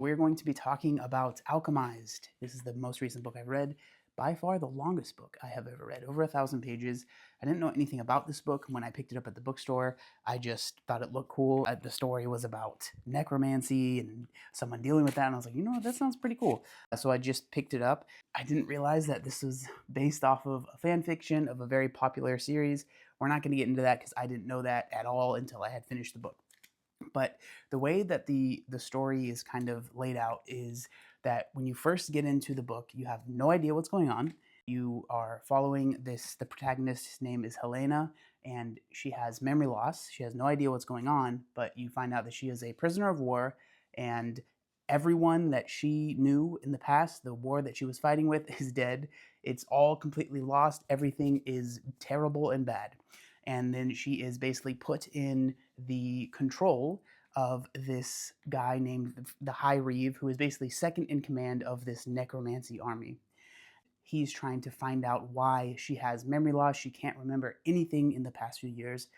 We're going to be talking about Alchemized. This is the most recent book I've read, by far the longest book I have ever read, over 1,000 pages. I didn't know anything about this book when I picked it up at the bookstore. I just thought it looked cool. The story was about necromancy and someone dealing with that, and I was like, you know what, that sounds pretty cool. So I just picked it up. I didn't realize that this was based off of a fan fiction of a very popular series. We're not going to get into that because I didn't know that at all until I had finished the book. But the way that the story is kind of laid out is that when you first get into the book, you have no idea what's going on. You are following this, the protagonist's name is Helena, and she has memory loss. She has no idea what's going on, but you find out that she is a prisoner of war, and everyone that she knew in the past, the war that she was fighting with, is dead. It's all completely lost. Everything is terrible and bad. And then she is basically put in the control of this guy named the High Reeve, who is basically second in command of this necromancy army. He's trying to find out why she has memory loss. She can't remember anything in the past few years.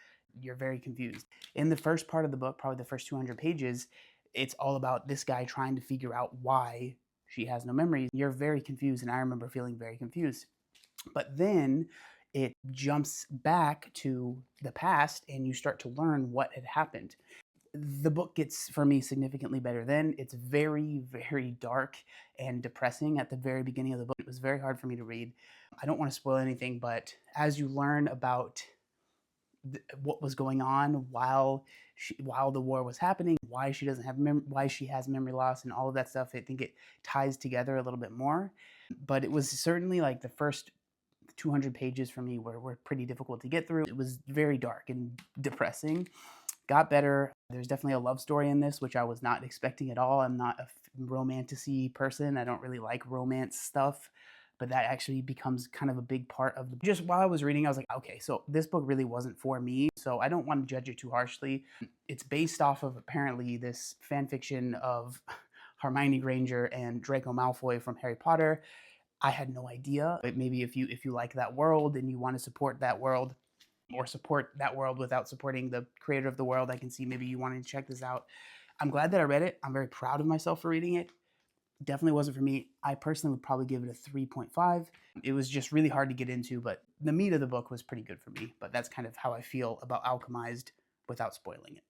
You're very confused. In the first part of the book, probably the first 200 pages, it's all about this guy trying to figure out why she has no memories. You're very confused, and I remember feeling very confused. But then it jumps back to the past and you start to learn what had happened. The book gets, for me, significantly better then. It's very, very dark and depressing at the very beginning of the book. It was very hard for me to read. I don't want to spoil anything, but as you learn about what was going on while the war was happening, why she doesn't have why she has memory loss, and all of that stuff, I think it ties together a little bit more. But it was certainly like the first 200 pages for me were pretty difficult to get through. It was very dark and depressing. Got better. There's definitely a love story in this, which I was not expecting at all. I'm not a romantic-y person. I don't really like romance stuff, but that actually becomes kind of a big part of the. Just while I was reading, I was like, okay, so this book really wasn't for me, so I don't want to judge it too harshly. It's based off of apparently this fan fiction of Hermione Granger and Draco Malfoy from Harry Potter. I had no idea. But maybe if you like that world and you want to support that world, or support that world without supporting the creator of the world, I can see maybe you wanting to check this out. I'm glad that I read it. I'm very proud of myself for reading it. Definitely wasn't for me. I personally would probably give it a 3.5. It was just really hard to get into, but the meat of the book was pretty good for me. But that's kind of how I feel about Alchemized without spoiling it.